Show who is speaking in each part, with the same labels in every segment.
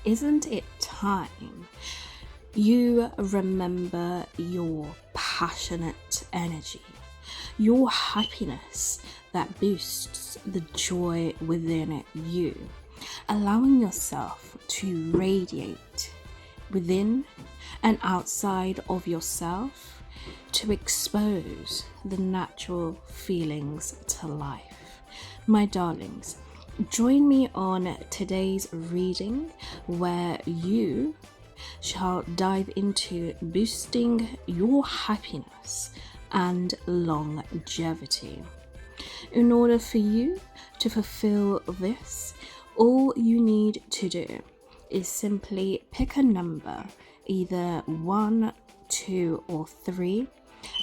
Speaker 1: isn't it time you remember your passionate energy, your happiness that boosts the joy within you, allowing yourself to radiate within and outside of yourself to expose the natural feelings to life. My darlings, join me on today's reading where you shall dive into boosting your happiness and longevity. In order for you to fulfill this, all you need to do is simply pick a number, either 1, 2, or 3,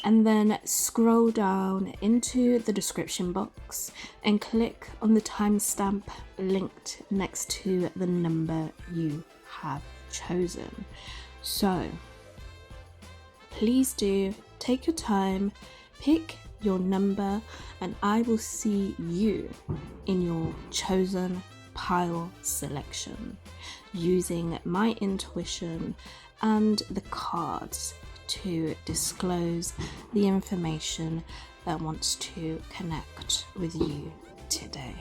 Speaker 1: and then scroll down into the description box and click on the timestamp linked next to the number you have chosen. So please do take your time, pick your number, and I will see you in your chosen pile selection using my intuition and the cards to disclose the information that wants to connect with you today.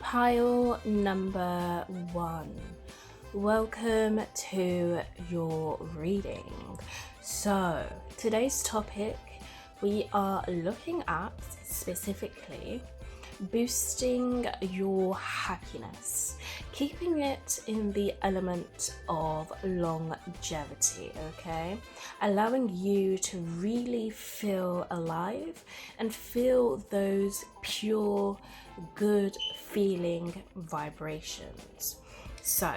Speaker 1: Pile number 1. Welcome to your reading. So, today's topic, we are looking at specifically boosting your happiness, keeping it in the element of longevity, okay? Allowing you to really feel alive and feel those pure, good feeling vibrations. So,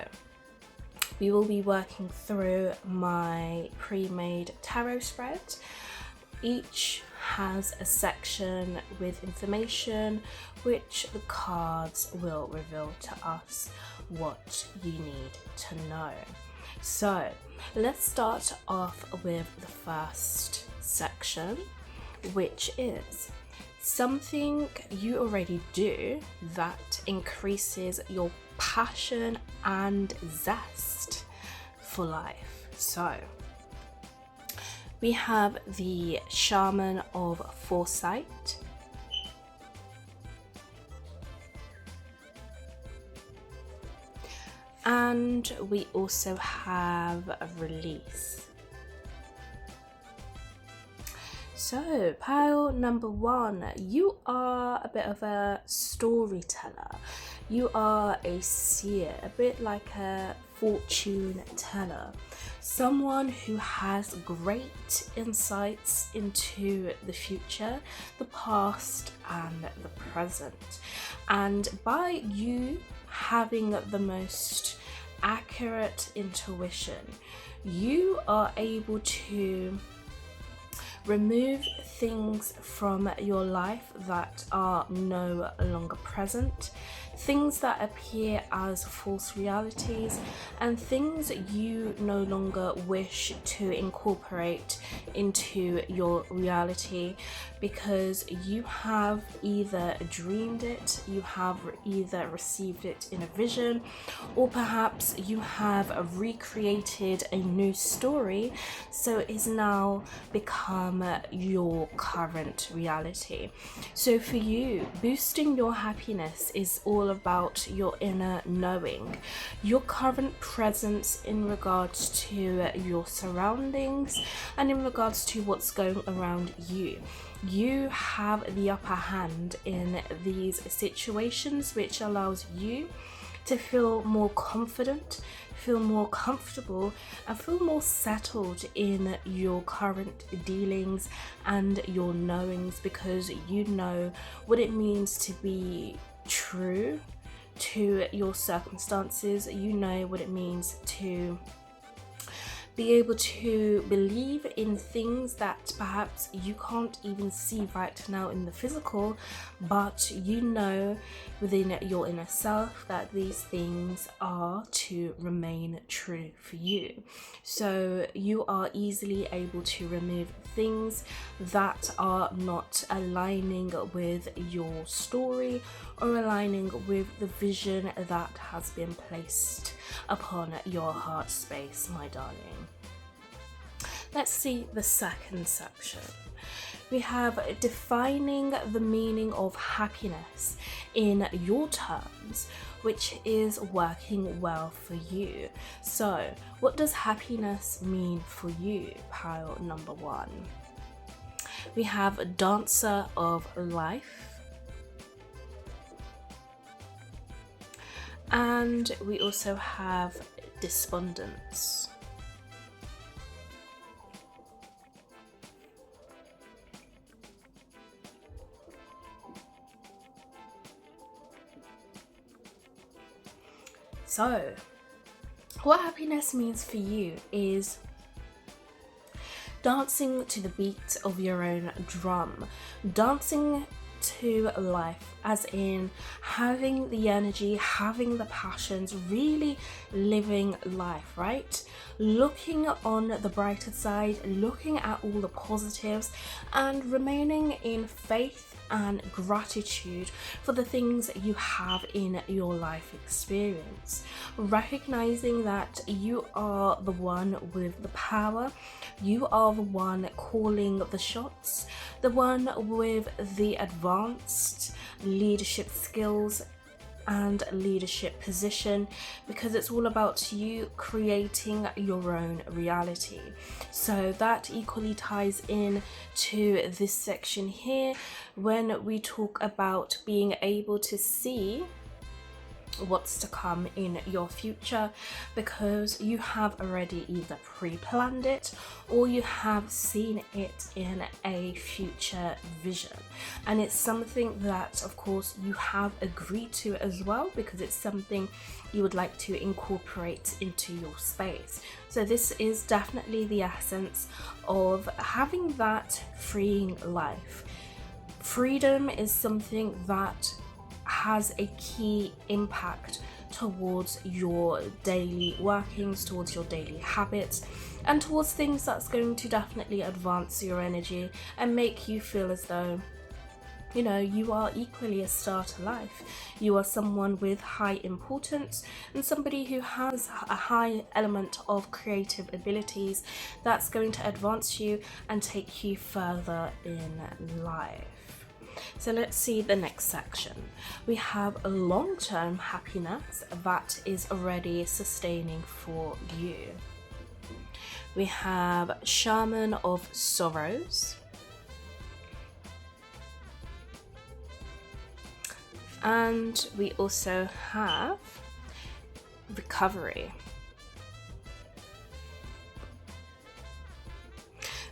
Speaker 1: we will be working through my pre-made tarot spread. Each has a section with information which the cards will reveal to us what you need to know. So let's start off with the first section, which is something you already do that increases your passion and zest for life. So we have the Shaman of Foresight, and we also have a Release. So, pile number 1, you are a bit of a storyteller. You are a seer, a bit like a fortune teller. Someone who has great insights into the future, the past, and the present. And by you having the most accurate intuition, you are able to remove things from your life that are no longer present, things that appear as false realities, and things you no longer wish to incorporate into your reality because you have either dreamed it, you have either received it in a vision, or perhaps you have recreated a new story, so it is now become your current reality. So for you, boosting your happiness is all about your inner knowing, your current presence in regards to your surroundings and in regards to what's going around you. You have the upper hand in these situations, which allows you to feel more confident, feel more comfortable, and feel more settled in your current dealings and your knowings, because you know what it means to be true to your circumstances. You know what it means to be able to believe in things that perhaps you can't even see right now in the physical, but you know within your inner self that these things are to remain true for you. So you are easily able to remove things that are not aligning with your story or aligning with the vision that has been placed upon your heart space, my darling. Let's see the second section. We have defining the meaning of happiness in your terms, which is working well for you. So, what does happiness mean for you, pile number 1? We have dancer of life. And we also have despondence. So, what happiness means for you is dancing to the beat of your own drum, dancing to life, as in having the energy, having the passions, really living life, right? Looking on the brighter side, looking at all the positives, and remaining in faith and gratitude for the things you have in your life experience. Recognizing that you are the one with the power, you are the one calling the shots, the one with the advanced leadership skills and leadership position, because it's all about you creating your own reality. So that equally ties in to this section here when we talk about being able to see what's to come in your future, because you have already either pre-planned it or you have seen it in a future vision, and it's something that of course you have agreed to as well, because it's something you would like to incorporate into your space. So this is definitely the essence of having that freeing life. Freedom is something that has a key impact towards your daily workings, towards your daily habits, and towards things that's going to definitely advance your energy and make you feel as though, you know, you are equally a star to life. You are someone with high importance and somebody who has a high element of creative abilities that's going to advance you and take you further in life. So let's see the next section. We have a long-term happiness that is already sustaining for you. We have Shaman of Sorrows. And we also have Recovery.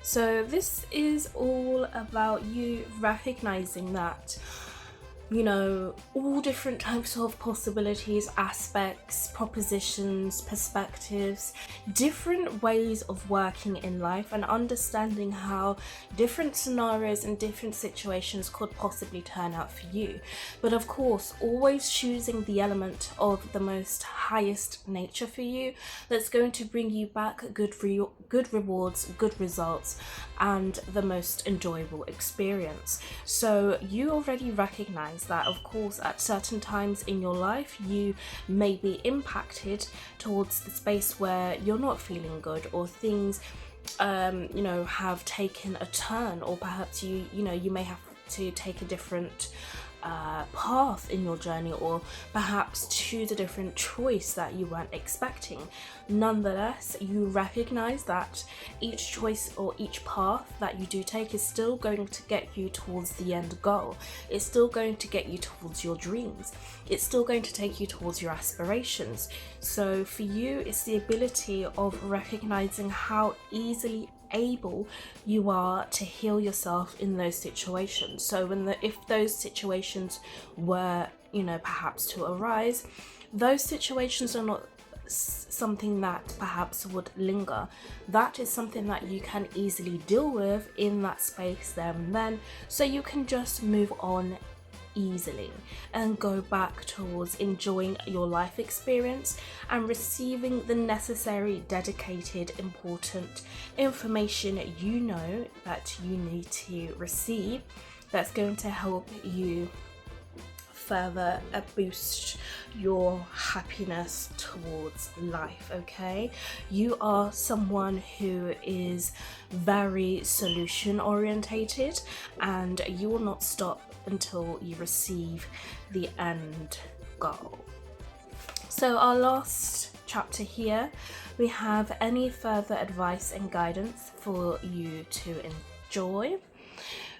Speaker 1: So this is all about you recognizing that, you know, all different types of possibilities, aspects, propositions, perspectives, different ways of working in life, and understanding how different scenarios and different situations could possibly turn out for you. But of course, always choosing the element of the most highest nature for you that's going to bring you back good rewards, good results, and the most enjoyable experience. So you already recognize that, of course, at certain times in your life you may be impacted towards the space where you're not feeling good, or things you know, have taken a turn, or perhaps you may have to take a different path in your journey, or perhaps choose a different choice that you weren't expecting. Nonetheless, you recognize that each choice or each path that you do take is still going to get you towards the end goal. It's still going to get you towards your dreams. It's still going to take you towards your aspirations. So for you, it's the ability of recognizing how easily able you are to heal yourself in those situations. So if those situations were, perhaps to arise, those situations are not something that perhaps would linger. That is something that you can easily deal with in that space there and then, so you can just move on easily and go back towards enjoying your life experience and receiving the necessary, dedicated, important information that you need to receive, that's going to help you further boost your happiness towards life. Okay, you are someone who is very solution orientated, and you will not stop until you receive the end goal. So our last chapter here, we have any further advice and guidance for you to enjoy.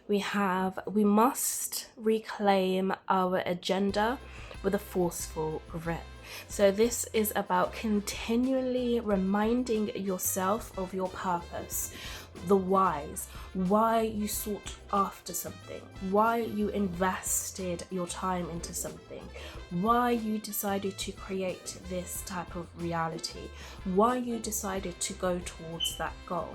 Speaker 1: We must reclaim our agenda with a forceful grip. So this is about continually reminding yourself of your purpose, the whys, why you sought after something, why you invested your time into something, why you decided to create this type of reality, why you decided to go towards that goal.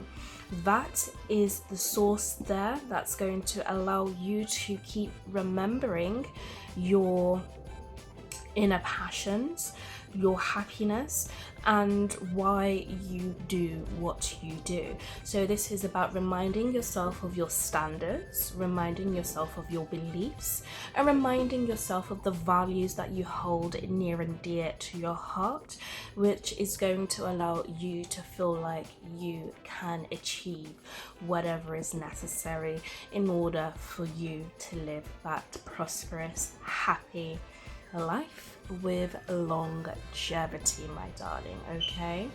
Speaker 1: That is the source there that's going to allow you to keep remembering your inner passions, your happiness, and why you do what you do. So this is about reminding yourself of your standards, reminding yourself of your beliefs, and reminding yourself of the values that you hold near and dear to your heart, which is going to allow you to feel like you can achieve whatever is necessary in order for you to live that prosperous, happy life with longevity, my darling. Okay,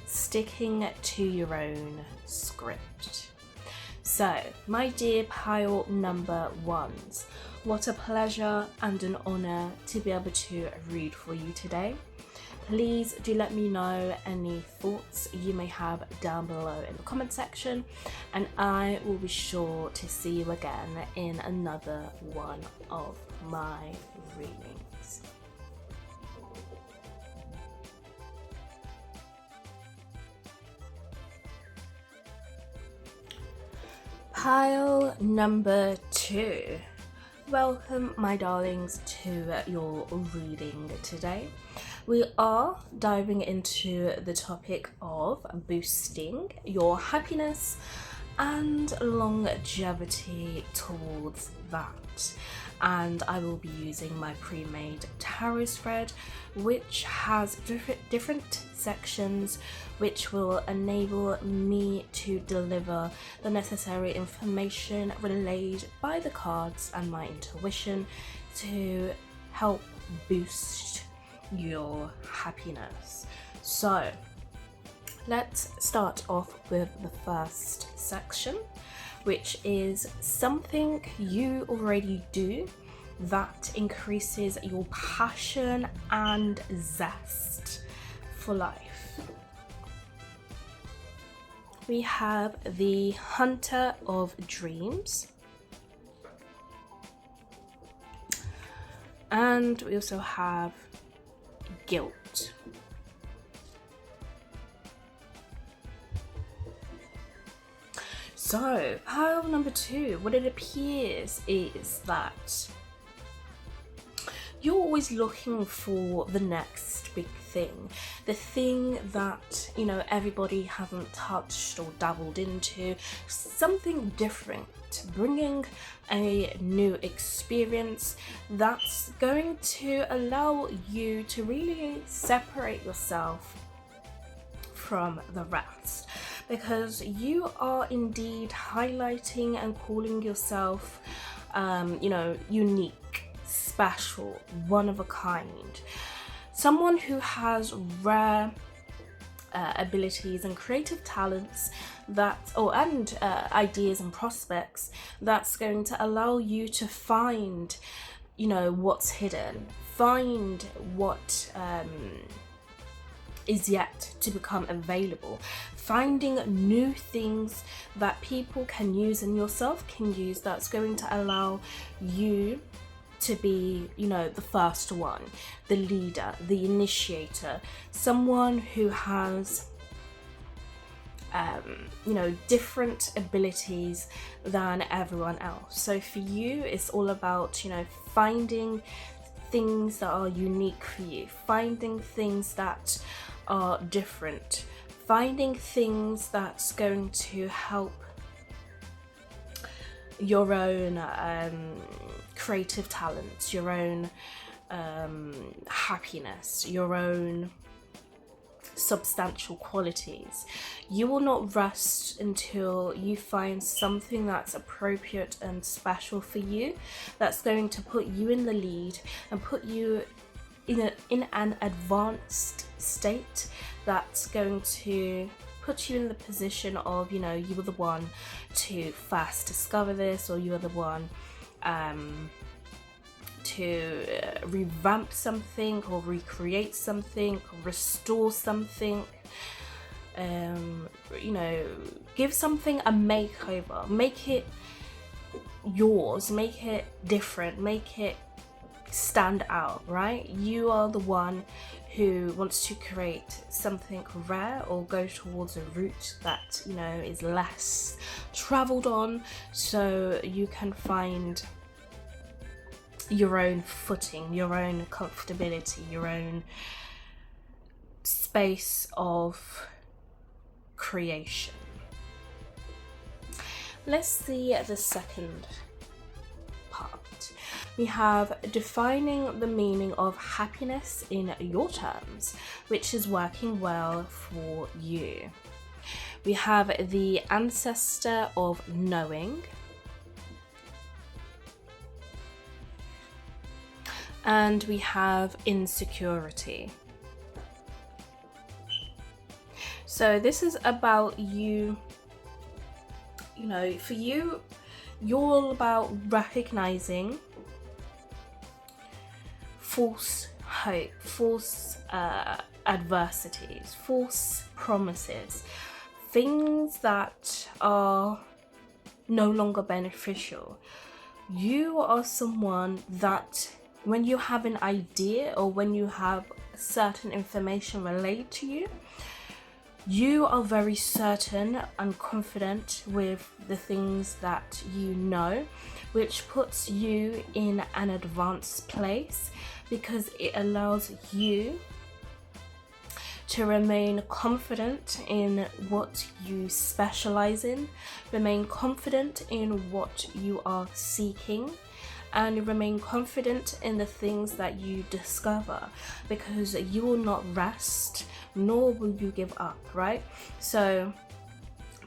Speaker 1: sticking to your own script. So my dear pile number ones, what a pleasure and an honor to be able to read for you today. Please do let me know any thoughts you may have down below in the comment section, and I will be sure to see you again in another one of my readings. Pile number 2. Welcome, my darlings, to your reading today. We are diving into the topic of boosting your happiness and longevity towards that. And I will be using my pre-made tarot spread, which has different sections which will enable me to deliver the necessary information relayed by the cards and my intuition to help boost your happiness. So let's start off with the first section, which is something you already do that increases your passion and zest for life. We have the Hunter of Dreams, and we also have Guilt. So, pile number 2, what it appears is that you're always looking for the next big thing, the thing that, everybody hasn't touched or dabbled into, something different, bringing a new experience that's going to allow you to really separate yourself from the rest, because you are indeed highlighting and calling yourself, unique, special, one of a kind, someone who has rare abilities and creative talents and ideas and prospects that's going to allow you to find, what's hidden, find what is yet to become available, finding new things that people can use and yourself can use, that's going to allow you to be, the first one, the leader, the initiator, someone who has different abilities than everyone else. So for you, it's all about, finding things that are unique for you, finding things that are different, finding things that's going to help your own creative talents, your own happiness, your own substantial qualities. You will not rest until you find something that's appropriate and special for you, that's going to put you in the lead and put you in an advanced state, that's going to put you in the position of, you were the one to first discover this, or you were the one to revamp something or recreate something or restore something, give something a makeover, make it yours, make it different, make it stand out, right? You are the one who wants to create something rare or go towards a route that, is less traveled on, so you can find your own footing, your own comfortability, your own space of creation. Let's see the second part. We have defining the meaning of happiness in your terms, which is working well for you. We have the ancestor of knowing, and we have insecurity. So this is about you, for you, you're all about recognizing false hope, false adversities, false promises, things that are no longer beneficial. You are someone that, when you have an idea or when you have certain information relayed to you, you are very certain and confident with the things that you know, which puts you in an advanced place because it allows you to remain confident in what you specialize in, remain confident in what you are seeking, and remain confident in the things that you discover, because you will not rest, nor will you give up, right? So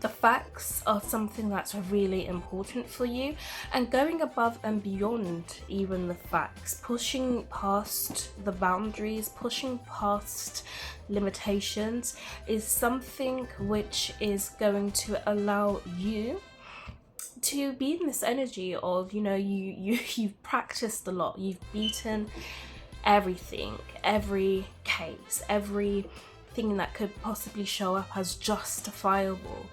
Speaker 1: the facts are something that's really important for you, and going above and beyond even the facts, pushing past the boundaries, pushing past limitations, is something which is going to allow you to be in this energy of, you've practiced a lot, you've beaten everything, every case, everything that could possibly show up as justifiable.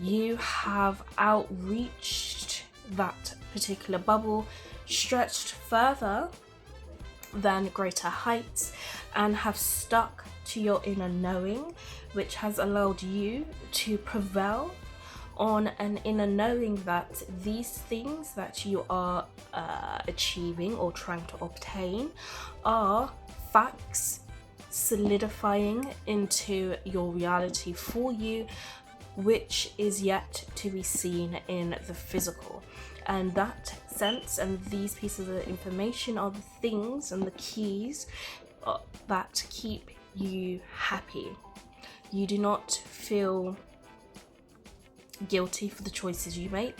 Speaker 1: You have outreached that particular bubble, stretched further than greater heights, and have stuck to your inner knowing, which has allowed you to prevail on an inner knowing that these things that you are achieving or trying to obtain are facts solidifying into your reality for you, which is yet to be seen in the physical. And that sense and these pieces of information are the things and the keys that keep you happy. You do not feel guilty for the choices you make,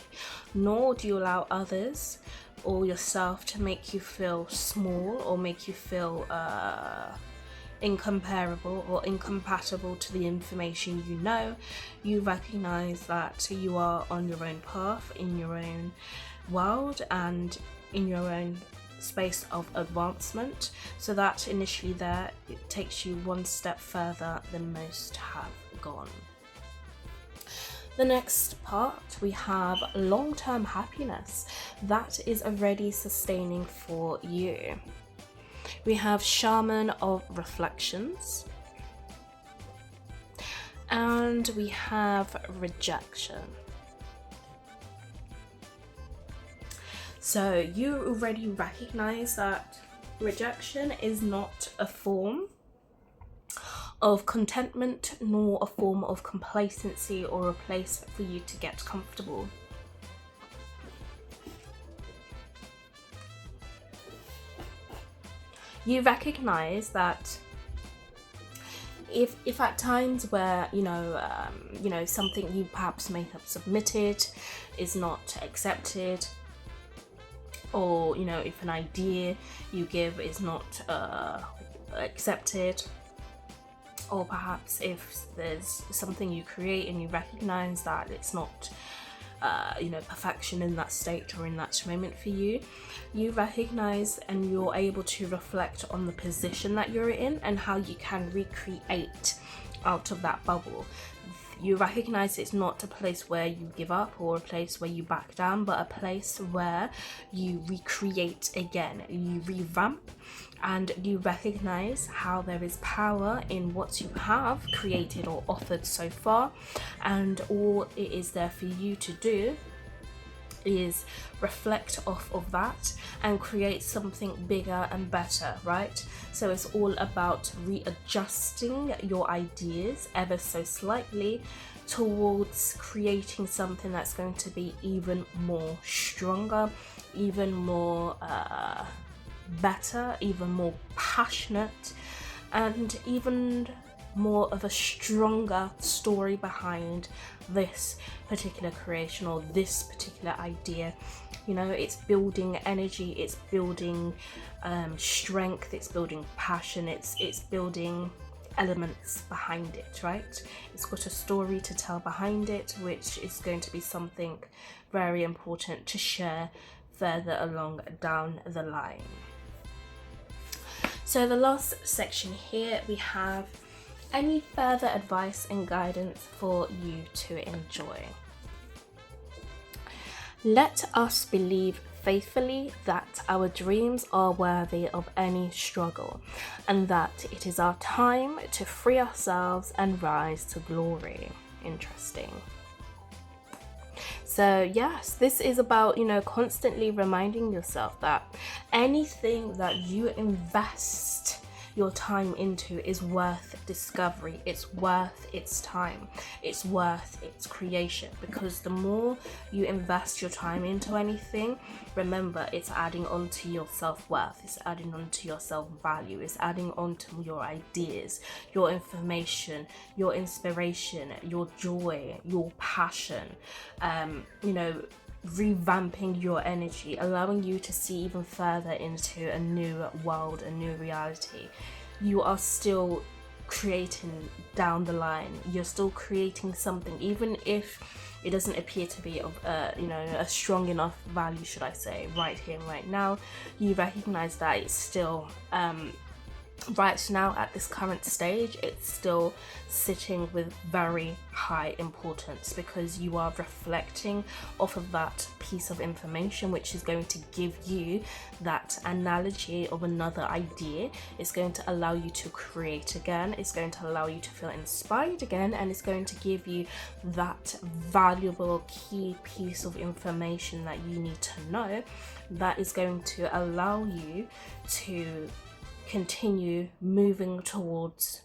Speaker 1: nor do you allow others or yourself to make you feel small or make you feel incomparable or incompatible to the information you know. You recognize that you are on your own path, in your own world, and in your own space of advancement, so that initially there it takes you one step further than most have gone. The next part, we have long-term happiness that is already sustaining for you. We have Shaman of Reflections, and we have Rejection. So you already recognize that rejection is not a form of contentment, nor a form of complacency or a place for you to get comfortable. You recognize that if at times where something you perhaps may have submitted is not accepted, or if an idea you give is not accepted, or perhaps if there's something you create and you recognize that it's not perfection in that state or in that moment for you, you recognize and you're able to reflect on the position that you're in and how you can recreate out of that bubble. You recognize it's not a place where you give up or a place where you back down, but a place where you recreate again, you revamp, and you recognize how there is power in what you have created or offered so far, and all it is there for you to do is reflect off of that and create something bigger and better, right? So it's all about readjusting your ideas ever so slightly towards creating something that's going to be even more stronger, even more better, even more passionate, and even more of a stronger story behind this particular creation or this particular idea. It's building energy, it's building strength, it's building passion, it's building elements behind it, right? It's got a story to tell behind it, which is going to be something very important to share further along down the line. So the last section here, we have any further advice and guidance for you to enjoy. Let us believe faithfully that our dreams are worthy of any struggle, and that it is our time to free ourselves and rise to glory. Interesting. So yes, this is about, constantly reminding yourself that anything that you invest your time into is worth discovery, it's worth its time, it's worth its creation, because the more you invest your time into anything, remember, it's adding on to your self-worth, it's adding on to your self-value, it's adding on to your ideas, your information, your inspiration, your joy, your passion, revamping your energy, allowing you to see even further into a new world, a new reality. You are still creating down the line, you're still creating something, even if it doesn't appear to be of a strong enough value, should I say, right here and right now. You recognize that it's still right now at this current stage, it's still sitting with very high importance, because you are reflecting off of that piece of information, which is going to give you that analogy of another idea. It's going to allow you to create again, it's going to allow you to feel inspired again, and it's going to give you that valuable key piece of information that you need to know, that is going to allow you to continue moving towards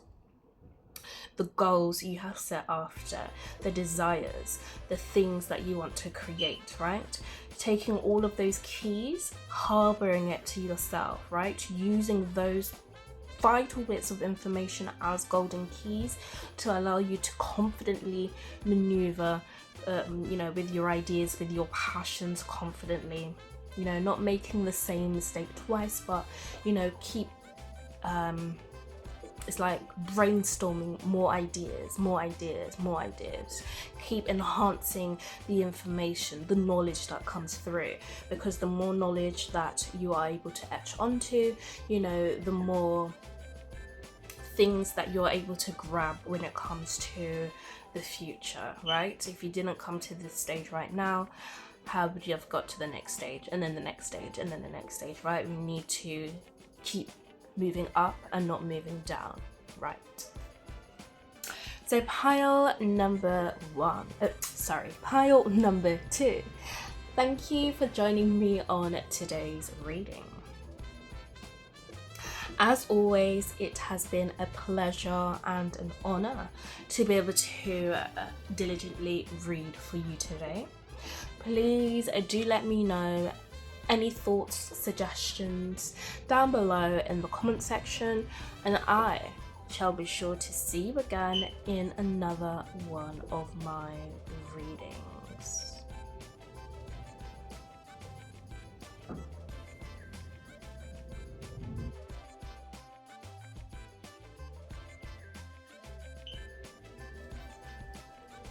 Speaker 1: the goals you have set after, the desires, the things that you want to create, right? Taking all of those keys, harboring it to yourself, right? Using those vital bits of information as golden keys to allow you to confidently maneuver, with your ideas, with your passions confidently, you know, not making the same mistake twice, but, you know, keep it's like brainstorming more ideas, keep enhancing the information, the knowledge that comes through, because the more knowledge that you are able to etch onto, you know, the more things that you're able to grab when it comes to the future, right? If you didn't come to this stage right now, how would you have got to the next stage, and then the next stage, and then the next stage, right? We need to keep moving up and not moving down, right? So pile number two. Thank you for joining me on today's reading. As always, it has been a pleasure and an honor to be able to diligently read for you today. Please do let me know any thoughts, suggestions down below in the comment section, and I shall be sure to see you again in another one of my readings.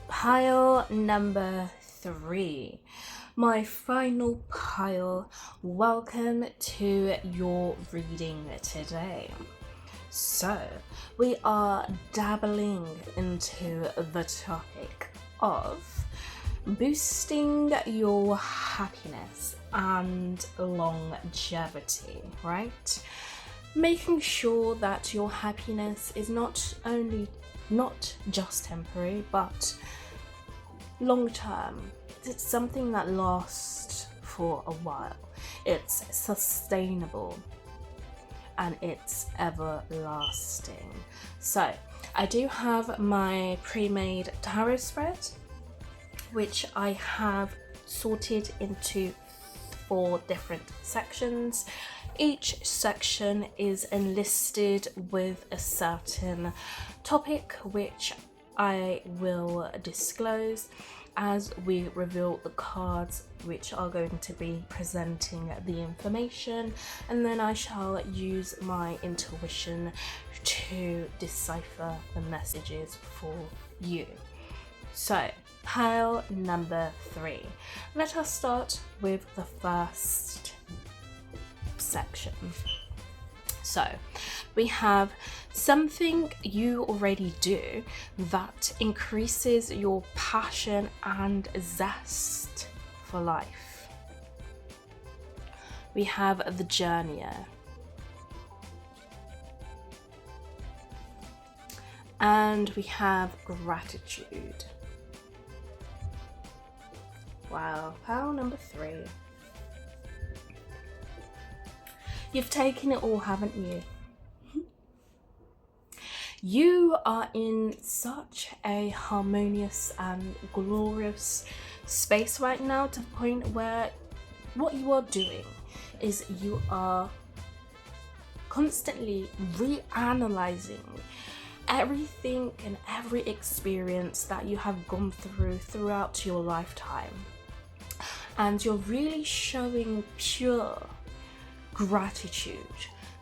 Speaker 1: Pile number 3. My final pile. Welcome to your reading today. So, we are dabbling into the topic of boosting your happiness and longevity, right? Making sure that your happiness is not just temporary, but long term. It's something that lasts for a while. It's sustainable and it's everlasting. So I do have my pre-made tarot spread, which I have sorted into 4 different sections. Each section is enlisted with a certain topic, which I will disclose as we reveal the cards which are going to be presenting the information, and then I shall use my intuition to decipher the messages for you. So, pile number 3. Let us start with the first section. So, we have something you already do that increases your passion and zest for life. We have the journeyer. And we have gratitude. Wow, pile number 3. You've taken it all, haven't you? You are in such a harmonious and glorious space right now, to the point where what you are doing is you are constantly reanalyzing everything and every experience that you have gone through throughout your lifetime. And you're really showing pure gratitude,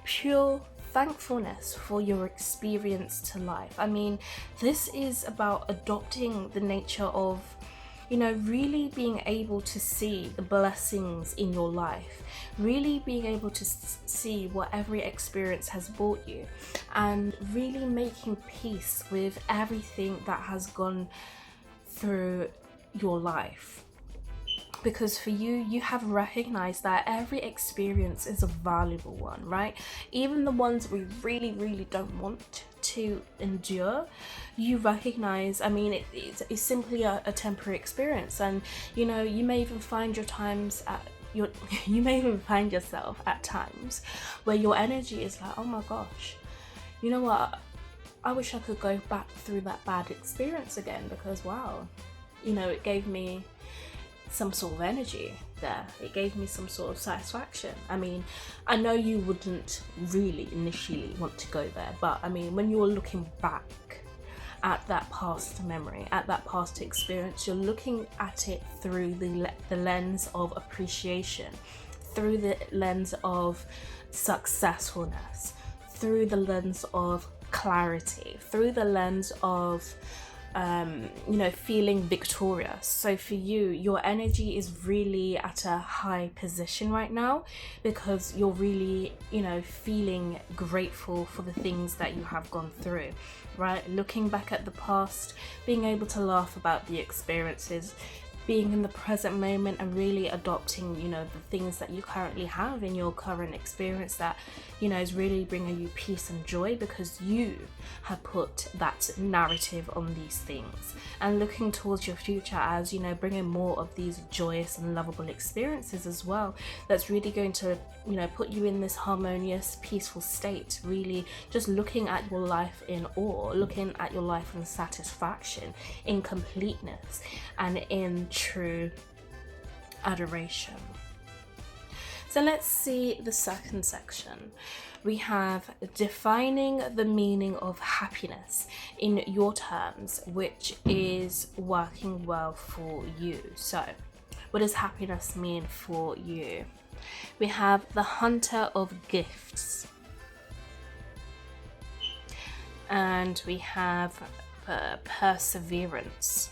Speaker 1: pure thankfulness for your experience to life. I mean, this is about adopting the nature of, you know, really being able to see the blessings in your life, really being able to see what every experience has brought you, and really making peace with everything that has gone through your life. Because for you, you have recognized that every experience is a valuable one, right? Even the ones we really, really don't want to endure, you recognize, I mean, it's simply a temporary experience. And, you know, you may even find you may even find yourself at times where your energy is like, oh my gosh, you know what? I wish I could go back through that bad experience again, because wow, you know, it gave me some sort of energy there. It gave me some sort of satisfaction. I mean, I know you wouldn't really initially want to go there, but I mean, when you're looking back at that past memory, at that past experience, you're looking at it through the lens of appreciation, through the lens of successfulness, through the lens of clarity, through the lens of feeling victorious. So for you, your energy is really at a high position right now because you're really, feeling grateful for the things that you have gone through, right? Looking back at the past, being able to laugh about the experiences, being in the present moment and really adopting, the things that you currently have in your current experience that, is really bringing you peace and joy because you have put that narrative on these things. And looking towards your future as, bringing more of these joyous and lovable experiences as well. That's really going to, put you in this harmonious, peaceful state. Really just looking at your life in awe, looking at your life in satisfaction, in completeness, and in true adoration. So let's see the second section. We have defining the meaning of happiness in your terms, which is working well for you. So what does happiness mean for you? We have the hunter of gifts, and we have perseverance.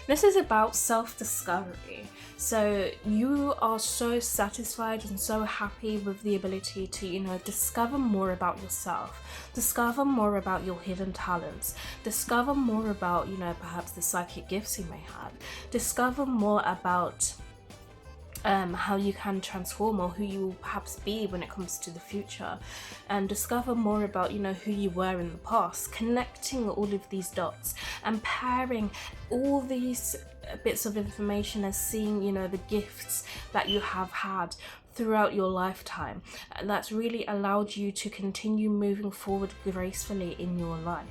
Speaker 1: This is about self-discovery. So you are so satisfied and so happy with the ability to, discover more about yourself, discover more about your hidden talents, discover more about, perhaps the psychic gifts you may have, discover more about how you can transform or who you will perhaps be when it comes to the future, and discover more about who you were in the past, connecting all of these dots and pairing all these bits of information as seeing the gifts that you have had throughout your lifetime. And that's really allowed you to continue moving forward gracefully in your life.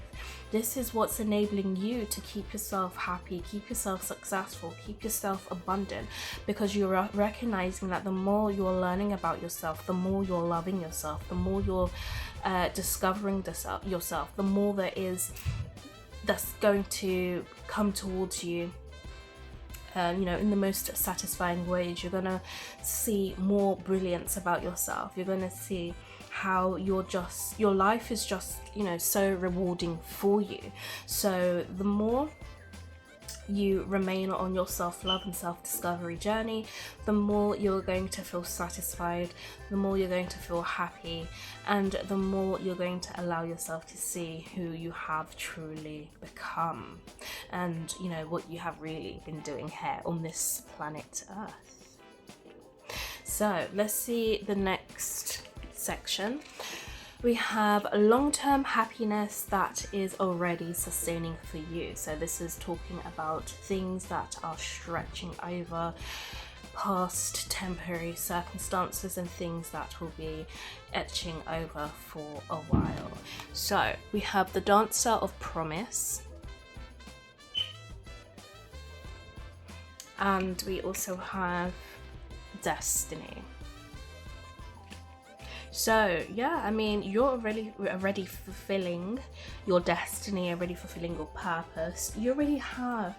Speaker 1: This is what's enabling you to keep yourself happy, keep yourself successful, keep yourself abundant, because you're recognizing that the more you're learning about yourself, the more you're loving yourself, the more you're discovering yourself, the more there is that's going to come towards you. In the most satisfying ways. You're gonna see more brilliance about yourself. You're gonna see how your life is just so rewarding for you. So the more you remain on your self-love and self-discovery journey, the more you're going to feel satisfied, the more you're going to feel happy, and the more you're going to allow yourself to see who you have truly become, and what you have really been doing here on this planet Earth. So let's see the next section. We have a long-term happiness that is already sustaining for you. So this is talking about things that are stretching over past temporary circumstances and things that will be etching over for a while. So we have the dancer of promise, and we also have destiny. So yeah, you're already fulfilling your destiny, already fulfilling your purpose. You already have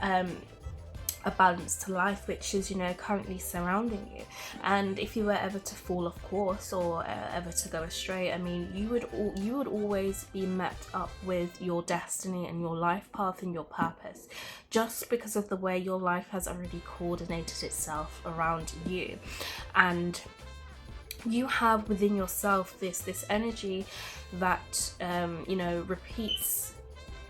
Speaker 1: a balance to life, which is currently surrounding you. And if you were ever to fall off course or ever to go astray, you would always be met up with your destiny and your life path and your purpose, just because of the way your life has already coordinated itself around you. And you have within yourself this energy that repeats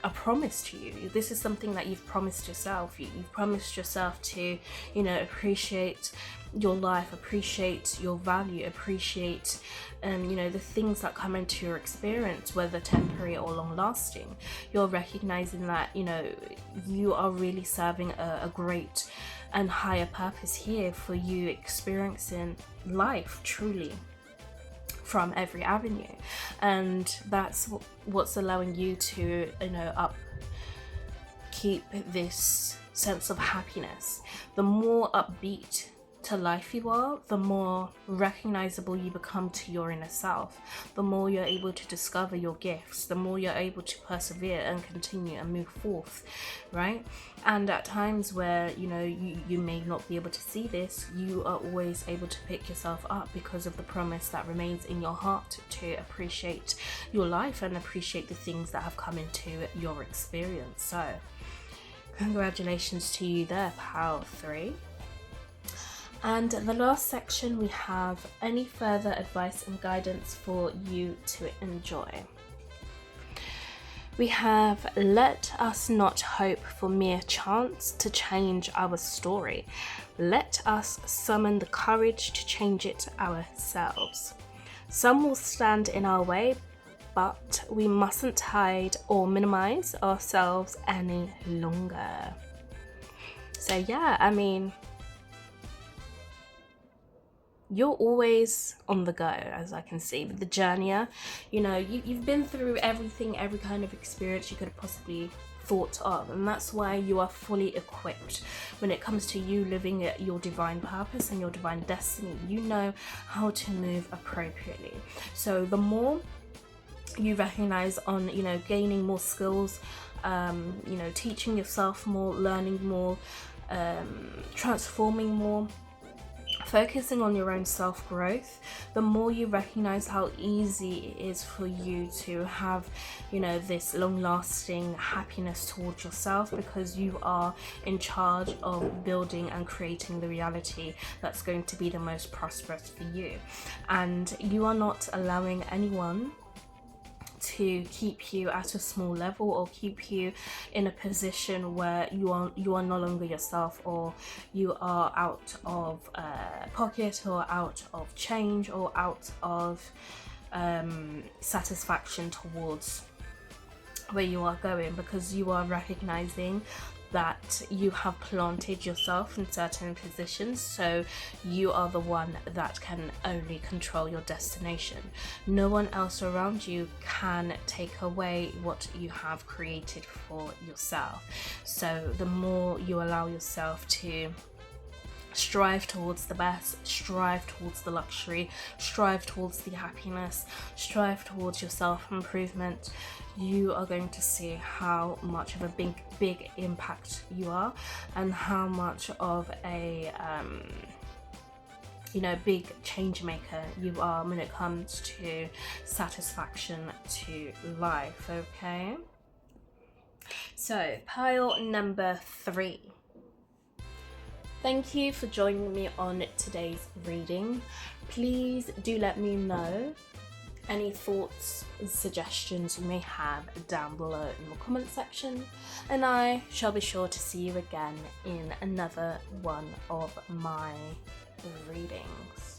Speaker 1: a promise to you. This is something that you've promised yourself. You've promised yourself to appreciate your life, appreciate your value, appreciate the things that come into your experience, whether temporary or long lasting. You're recognizing that you are really serving a great and higher purpose here for you, experiencing life truly from every avenue. And that's what's allowing you to keep this sense of happiness. The more upbeat to life you are, the more recognizable you become to your inner self, the more you're able to discover your gifts, the more you're able to persevere and continue and move forth, right? And at times where, you know, you may not be able to see this, you are always able to pick yourself up because of the promise that remains in your heart to appreciate your life and appreciate the things that have come into your experience. So congratulations to you there, pile 3. And the last section, we have any further advice and guidance for you to enjoy. We have, let us not hope for mere chance to change our story. Let us summon the courage to change it ourselves. Some will stand in our way, but we mustn't hide or minimize ourselves any longer. So yeah, I mean, you're always on the go, as I can see with the journeyer. You know, you've been through everything, every kind of experience you could have possibly thought of, and that's why you are fully equipped when it comes to you living your divine purpose and your divine destiny. You know how to move appropriately. So the more you recognize on, you know, gaining more skills, you know, teaching yourself more, learning more, transforming more, focusing on your own self-growth, the more you recognize how easy it is for you to have, you know, this long-lasting happiness towards yourself, because you are in charge of building and creating the reality that's going to be the most prosperous for you. And you are not allowing anyone to keep you at a small level or keep you in a position where you are no longer yourself, or you are out of pocket, or out of change, or out of satisfaction towards where you are going, because you are recognizing that you have planted yourself in certain positions, so you are the one that can only control your destination. No one else around you can take away what you have created for yourself. So the more you allow yourself to strive towards the best, strive towards the luxury, strive towards the happiness, strive towards your self-improvement, you are going to see how much of a big impact you are, and how much of a you know, big change maker you are when it comes to satisfaction to life. Okay, so pile number 3. Thank you for joining me on today's reading. Please do let me know any thoughts and suggestions you may have down below in the comment section, and I shall be sure to see you again in another one of my readings.